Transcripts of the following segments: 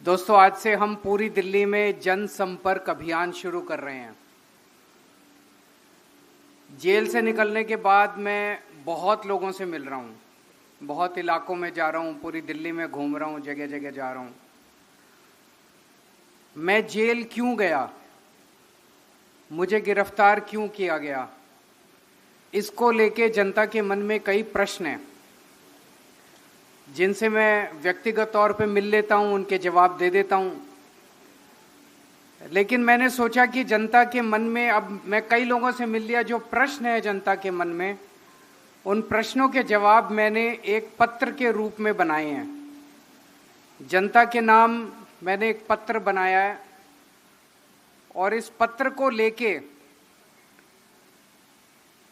दोस्तों, आज से हम पूरी दिल्ली में जनसंपर्क अभियान शुरू कर रहे हैं। जेल से निकलने के बाद मैं बहुत लोगों से मिल रहा हूँ, बहुत इलाकों में जा रहा हूँ, पूरी दिल्ली में घूम रहा हूँ, जगह जगह जा रहा हूँ। मैं जेल क्यों गया, मुझे गिरफ्तार क्यों किया गया, इसको लेके जनता के मन में कई प्रश्न हैं, जिनसे मैं व्यक्तिगत तौर पे मिल लेता हूं, उनके जवाब दे देता हूं। लेकिन मैंने सोचा कि जनता के मन में, अब मैं कई लोगों से मिल लिया, जो प्रश्न है जनता के मन में, उन प्रश्नों के जवाब मैंने एक पत्र के रूप में बनाए हैं। जनता के नाम मैंने एक पत्र बनाया है और इस पत्र को लेके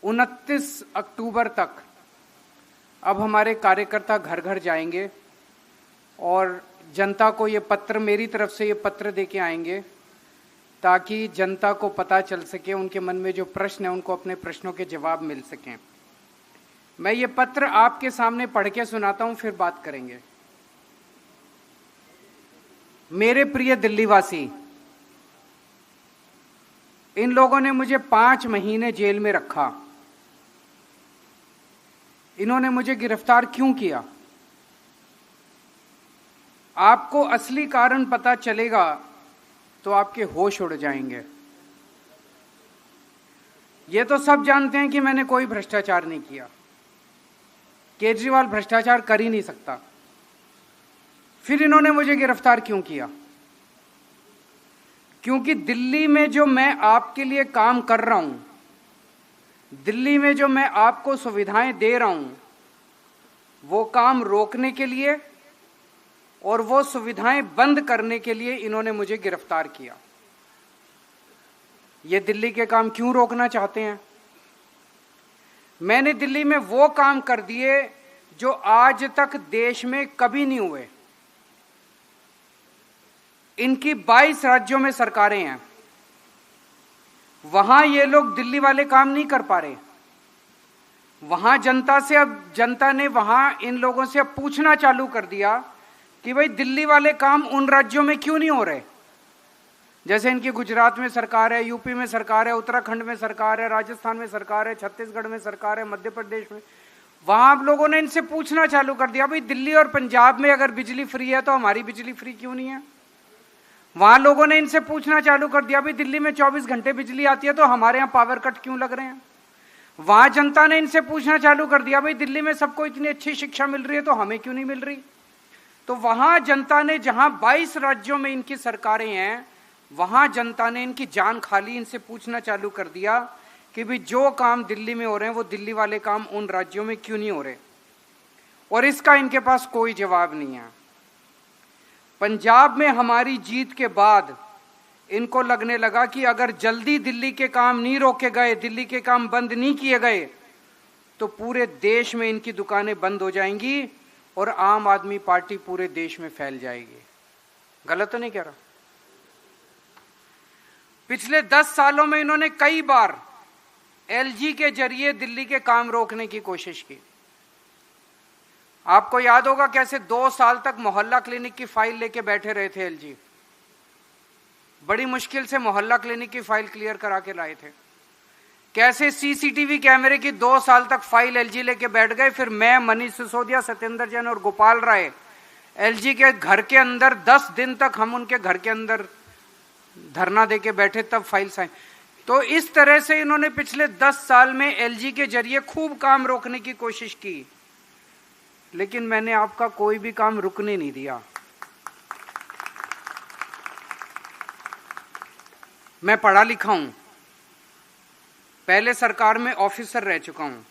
29 अक्टूबर तक अब हमारे कार्यकर्ता घर घर जाएंगे और जनता को ये पत्र, मेरी तरफ से ये पत्र देके आएंगे, ताकि जनता को पता चल सके, उनके मन में जो प्रश्न है उनको अपने प्रश्नों के जवाब मिल सकें। मैं ये पत्र आपके सामने पढ़ के सुनाता हूं, फिर बात करेंगे। मेरे प्रिय दिल्लीवासी, इन लोगों ने मुझे 5 महीने जेल में रखा। इन्होंने मुझे गिरफ्तार क्यों किया? आपको असली कारण पता चलेगा तो आपके होश उड़ जाएंगे। ये तो सब जानते हैं कि मैंने कोई भ्रष्टाचार नहीं किया, केजरीवाल भ्रष्टाचार कर ही नहीं सकता। फिर इन्होंने मुझे गिरफ्तार क्यों किया? क्योंकि दिल्ली में जो मैं आपके लिए काम कर रहा हूं, दिल्ली में जो मैं आपको सुविधाएं दे रहा हूं, वो काम रोकने के लिए और वो सुविधाएं बंद करने के लिए इन्होंने मुझे गिरफ्तार किया। ये दिल्ली के काम क्यों रोकना चाहते हैं? मैंने दिल्ली में वो काम कर दिए जो आज तक देश में कभी नहीं हुए। इनकी 22 राज्यों में सरकारें हैं, वहां ये लोग दिल्ली वाले काम नहीं कर पा रहे। वहां जनता ने वहां इन लोगों से अब पूछना चालू कर दिया कि भाई दिल्ली वाले काम उन राज्यों में क्यों नहीं हो रहे। जैसे इनकी गुजरात में सरकार है, यूपी में सरकार है, उत्तराखंड में सरकार है, राजस्थान में सरकार है, छत्तीसगढ़ में सरकार है, मध्य प्रदेश में। वहां आप लोगों ने इनसे पूछना चालू कर दिया, भाई दिल्ली और पंजाब में अगर बिजली फ्री है तो हमारी बिजली फ्री क्यों नहीं है। वहां लोगों ने इनसे पूछना चालू कर दिया, भाई दिल्ली में 24 घंटे बिजली आती है तो हमारे यहां पावर कट क्यों लग रहे हैं। वहां जनता ने इनसे पूछना चालू कर दिया, भाई दिल्ली में सबको इतनी अच्छी शिक्षा मिल रही है तो हमें क्यों नहीं मिल रही। तो वहां जनता ने, जहां 22 राज्यों में इनकी सरकारें हैं, वहां जनता ने इनकी जान खा ली। इनसे पूछना चालू कर दिया कि भाई जो काम दिल्ली में हो रहे हैं वो दिल्ली वाले काम उन राज्यों में क्यों नहीं हो रहे। और इसका इनके पास कोई जवाब नहीं है। पंजाब में हमारी जीत के बाद इनको लगने लगा कि अगर जल्दी दिल्ली के काम नहीं रोके गए, दिल्ली के काम बंद नहीं किए गए, तो पूरे देश में इनकी दुकानें बंद हो जाएंगी और आम आदमी पार्टी पूरे देश में फैल जाएगी। गलत तो नहीं कह रहा? पिछले 10 सालों में इन्होंने कई बार एलजी के जरिए दिल्ली के काम रोकने की कोशिश की। आपको याद होगा कैसे 2 साल तक मोहल्ला क्लिनिक की फाइल लेके बैठे रहे थे एलजी। बड़ी मुश्किल से मोहल्ला क्लिनिक की फाइल क्लियर करा के लाए थे। कैसे सीसीटीवी कैमरे की 2 साल तक फाइल एलजी लेके बैठ गए। फिर मैं, मनीष सिसोदिया, सत्येंद्र जैन और गोपाल राय एलजी के घर के अंदर 10 दिन तक हम उनके घर के अंदर धरना देके बैठे, तब फाइल साइन। तो इस तरह से इन्होंने पिछले 10 साल में एलजी के जरिए खूब काम रोकने की कोशिश की, लेकिन मैंने आपका कोई भी काम रुकने नहीं दिया। मैं पढ़ा लिखा हूं, पहले सरकार में ऑफिसर रह चुका हूं,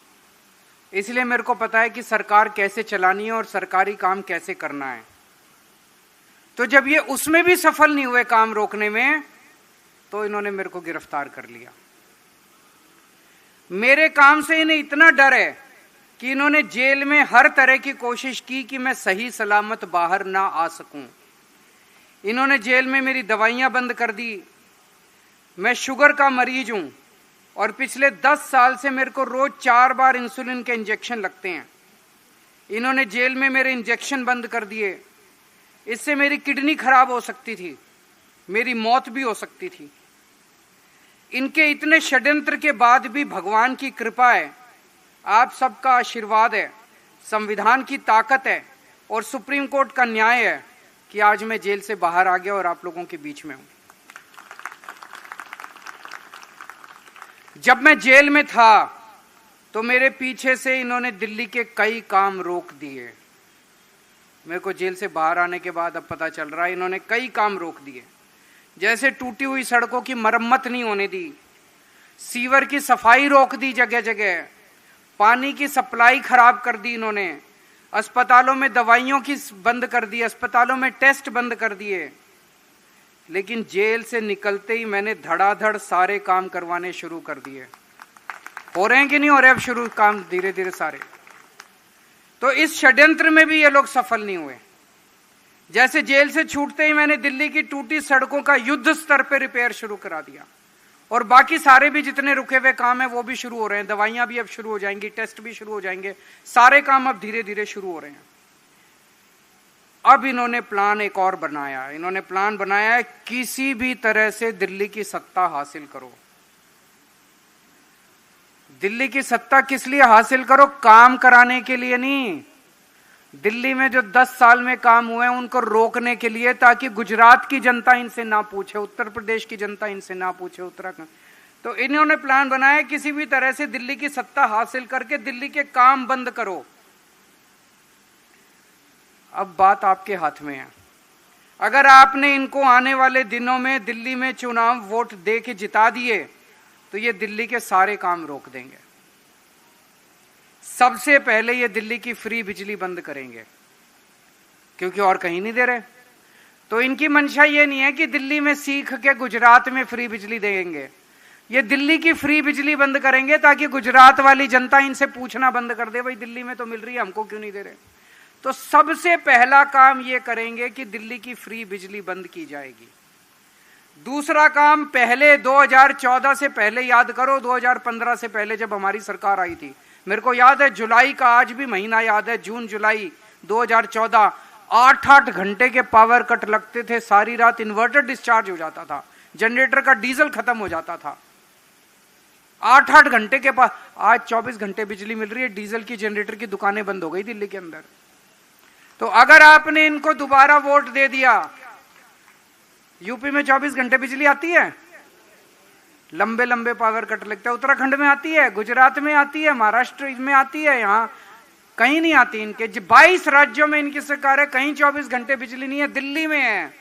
इसलिए मेरे को पता है कि सरकार कैसे चलानी है और सरकारी काम कैसे करना है। तो जब ये उसमें भी सफल नहीं हुए काम रोकने में, तो इन्होंने मेरे को गिरफ्तार कर लिया। मेरे काम से इन्हें इतना डर है कि इन्होंने जेल में हर तरह की कोशिश की कि मैं सही सलामत बाहर ना आ सकूं। इन्होंने जेल में मेरी दवाइयां बंद कर दी। मैं शुगर का मरीज हूं और पिछले 10 साल से मेरे को रोज 4 बार इंसुलिन के इंजेक्शन लगते हैं। इन्होंने जेल में मेरे इंजेक्शन बंद कर दिए। इससे मेरी किडनी खराब हो सकती थी, मेरी मौत भी हो सकती थी। इनके इतने षड्यंत्र के बाद भी भगवान की कृपा है, आप सबका आशीर्वाद है, संविधान की ताकत है और सुप्रीम कोर्ट का न्याय है कि आज मैं जेल से बाहर आ गया और आप लोगों के बीच में हूं। जब मैं जेल में था तो मेरे पीछे से इन्होंने दिल्ली के कई काम रोक दिए। मेरे को जेल से बाहर आने के बाद अब पता चल रहा है इन्होंने कई काम रोक दिए। जैसे टूटी हुई सड़कों की मरम्मत नहीं होने दी, सीवर की सफाई रोक दी, जगह जगह पानी की सप्लाई खराब कर दी इन्होंने, अस्पतालों में दवाइयों की बंद कर दी, अस्पतालों में टेस्ट बंद कर दिए। लेकिन जेल से निकलते ही मैंने धड़ाधड़ सारे काम करवाने शुरू कर दिए। हो रहे हैं कि नहीं हो रहे अब शुरू काम धीरे धीरे सारे? तो इस षड्यंत्र में भी ये लोग सफल नहीं हुए। जैसे जेल से छूटते ही मैंने दिल्ली की टूटी सड़कों का युद्ध स्तर पर रिपेयर शुरू करा दिया और बाकी सारे भी जितने रुके हुए काम है वो भी शुरू हो रहे हैं। दवाइयां भी अब शुरू हो जाएंगी, टेस्ट भी शुरू हो जाएंगे, सारे काम अब धीरे धीरे शुरू हो रहे हैं। अब इन्होंने प्लान एक और बनाया, इन्होंने प्लान बनाया है किसी भी तरह से दिल्ली की सत्ता हासिल करो। दिल्ली की सत्ता किस लिए हासिल करो? काम कराने के लिए नहीं। दिल्ली में जो 10 साल में काम हुए हैं उनको रोकने के लिए, ताकि गुजरात की जनता इनसे ना पूछे, उत्तर प्रदेश की जनता इनसे ना पूछे, उत्तराखंड। तो इन्होंने प्लान बनाया किसी भी तरह से दिल्ली की सत्ता हासिल करके दिल्ली के काम बंद करो। अब बात आपके हाथ में है। अगर आपने इनको आने वाले दिनों में दिल्ली में चुनाव वोट दे के जिता दिए तो ये दिल्ली के सारे काम रोक देंगे। सबसे पहले ये दिल्ली की फ्री बिजली बंद करेंगे, क्योंकि और कहीं नहीं दे रहे। तो इनकी मंशा ये नहीं है कि दिल्ली में सीख के गुजरात में फ्री बिजली देंगे, ये दिल्ली की फ्री बिजली बंद करेंगे ताकि गुजरात वाली जनता इनसे पूछना बंद कर दे, भाई दिल्ली में तो मिल रही है, हमको क्यों नहीं दे रहे। तो सबसे पहला काम ये करेंगे कि दिल्ली की फ्री बिजली बंद की जाएगी। दूसरा काम, पहले 2014 से पहले याद करो, 2015 से पहले जब हमारी सरकार आई थी, मेरे को याद है जुलाई का आज भी महीना याद है, जून जुलाई 2014, 8-8 घंटे के पावर कट लगते थे, सारी रात इन्वर्टर डिस्चार्ज हो जाता था, जनरेटर का डीजल खत्म हो जाता था। 8-8 घंटे के बाद आज 24 घंटे बिजली मिल रही है। डीजल की जनरेटर की दुकानें बंद हो गई दिल्ली के अंदर। तो अगर आपने इनको दोबारा वोट दे दिया, यूपी में 24 घंटे बिजली आती है, लंबे लंबे पावर कट लगता है, उत्तराखंड में आती है, गुजरात में आती है, महाराष्ट्र में आती है, यहाँ कहीं नहीं आती। इनके 22 राज्यों में इनकी सरकार है, कहीं 24 घंटे बिजली नहीं है, दिल्ली में है।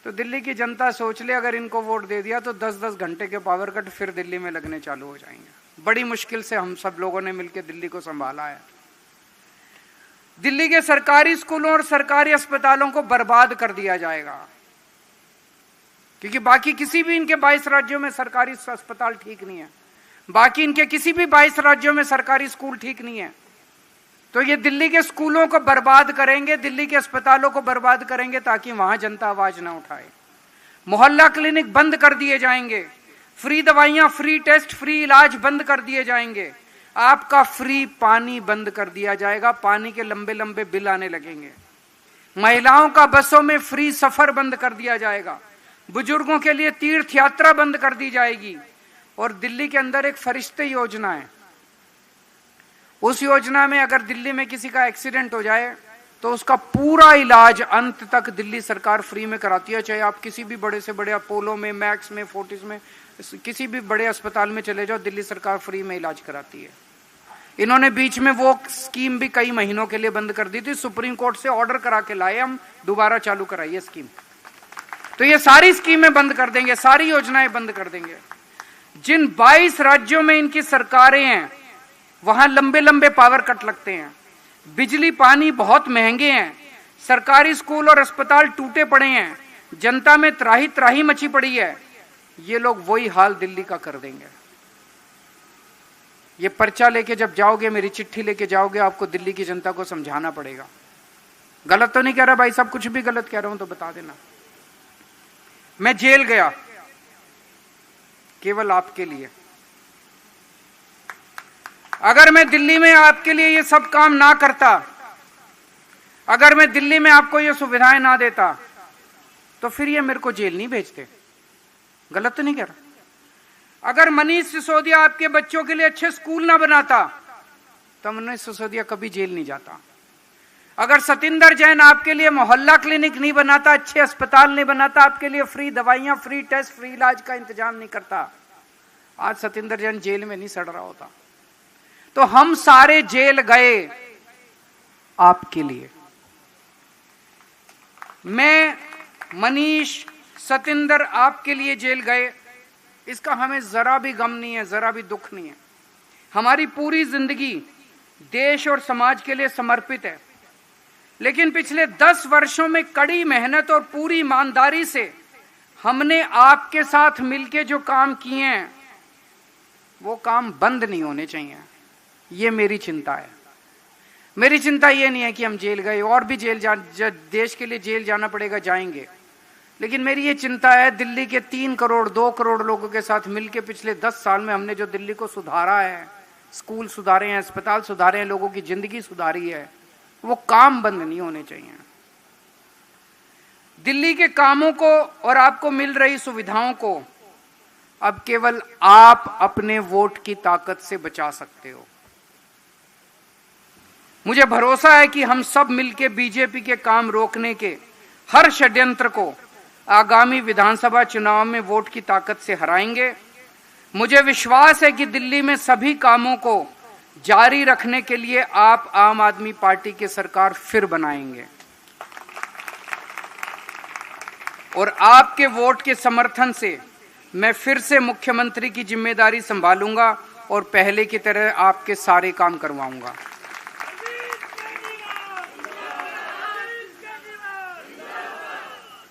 तो दिल्ली की जनता सोच ले, अगर इनको वोट दे दिया तो 10-10 घंटे के पावर कट फिर दिल्ली में लगने चालू हो जाएंगे। बड़ी मुश्किल से हम सब लोगों ने मिलकर दिल्ली को संभाला है। दिल्ली के सरकारी स्कूलों और सरकारी अस्पतालों को बर्बाद कर दिया जाएगा, क्योंकि बाकी किसी भी इनके 22 राज्यों में सरकारी अस्पताल ठीक नहीं है, बाकी इनके किसी भी 22 राज्यों में सरकारी स्कूल ठीक नहीं है। तो ये दिल्ली के स्कूलों को बर्बाद करेंगे, दिल्ली के अस्पतालों को बर्बाद करेंगे, ताकि वहां जनता आवाज ना उठाए। मोहल्ला क्लिनिक बंद कर दिए जाएंगे, फ्री दवाइयां, फ्री टेस्ट, फ्री इलाज बंद कर दिए जाएंगे, आपका फ्री पानी बंद कर दिया जाएगा, पानी के लंबे लंबे बिल आने लगेंगे। महिलाओं का बसों में फ्री सफर बंद कर दिया जाएगा, बुजुर्गों के लिए तीर्थ यात्रा बंद कर दी जाएगी। और दिल्ली के अंदर एक फरिश्ते योजना है, उस योजना में अगर दिल्ली में किसी का एक्सीडेंट हो जाए तो उसका पूरा इलाज अंत तक दिल्ली सरकार फ्री में कराती है। चाहे आप किसी भी बड़े से बड़े अपोलो में, मैक्स में, फोर्टिस में, किसी भी बड़े अस्पताल में चले जाओ, दिल्ली सरकार फ्री में इलाज कराती है। इन्होंने बीच में वो स्कीम भी कई महीनों के लिए बंद कर दी थी, सुप्रीम कोर्ट से ऑर्डर करा के लाए, हम दोबारा चालू कराइए स्कीम। तो ये सारी स्कीमें बंद कर देंगे, सारी योजनाएं बंद कर देंगे। जिन 22 राज्यों में इनकी सरकारें हैं वहां लंबे लंबे पावर कट लगते हैं, बिजली पानी बहुत महंगे हैं, सरकारी स्कूल और अस्पताल टूटे पड़े हैं, जनता में त्राही त्राही मची पड़ी है। ये लोग वही हाल दिल्ली का कर देंगे। ये पर्चा लेके जब जाओगे, मेरी चिट्ठी लेके जाओगे, आपको दिल्ली की जनता को समझाना पड़ेगा। गलत तो नहीं कह रहा भाई साहब, कुछ भी गलत कह रहा हूं तो बता देना। मैं जेल गया केवल आपके लिए। अगर मैं दिल्ली में आपके लिए ये सब काम ना करता, अगर मैं दिल्ली में आपको ये सुविधाएं ना देता तो फिर ये मेरे को जेल नहीं भेजते। गलत तो नहीं कह रहा। अगर मनीष सिसोदिया आपके बच्चों के लिए अच्छे स्कूल ना बनाता तो मनीष सिसोदिया कभी जेल नहीं जाता। अगर सतिंदर जैन आपके लिए मोहल्ला क्लिनिक नहीं बनाता, अच्छे अस्पताल नहीं बनाता, आपके लिए फ्री दवाइयां, फ्री टेस्ट, फ्री इलाज का इंतजाम नहीं करता, आज सतिंदर जैन जेल में नहीं सड़ रहा होता। तो हम सारे जेल गए आपके लिए। मैं, मनीष, सतिंदर आपके लिए जेल गए, इसका हमें जरा भी गम नहीं है, जरा भी दुख नहीं है। हमारी पूरी जिंदगी देश और समाज के लिए समर्पित है। लेकिन पिछले 10 वर्षों में कड़ी मेहनत और पूरी ईमानदारी से हमने आपके साथ मिलके जो काम किए हैं वो काम बंद नहीं होने चाहिए। ये मेरी चिंता है। मेरी चिंता ये नहीं है कि हम जेल गए, और भी देश के लिए जेल जाना पड़ेगा, जाएंगे। लेकिन मेरी ये चिंता है, दिल्ली के 3 करोड़ 2 करोड़ लोगों के साथ मिलके पिछले 10 साल में हमने जो दिल्ली को सुधारा है, स्कूल सुधारे हैं, अस्पताल सुधारे हैं, लोगों की जिंदगी सुधारी है, वो काम बंद नहीं होने चाहिए। दिल्ली के कामों को और आपको मिल रही सुविधाओं को अब केवल आप अपने वोट की ताकत से बचा सकते हो। मुझे भरोसा है कि हम सब मिलकर बीजेपी के काम रोकने के हर षड्यंत्र को आगामी विधानसभा चुनाव में वोट की ताकत से हराएंगे। मुझे विश्वास है कि दिल्ली में सभी कामों को जारी रखने के लिए आप आम आदमी पार्टी की सरकार फिर बनाएंगे और आपके वोट के समर्थन से मैं फिर से मुख्यमंत्री की जिम्मेदारी संभालूंगा और पहले की तरह आपके सारे काम करवाऊंगा।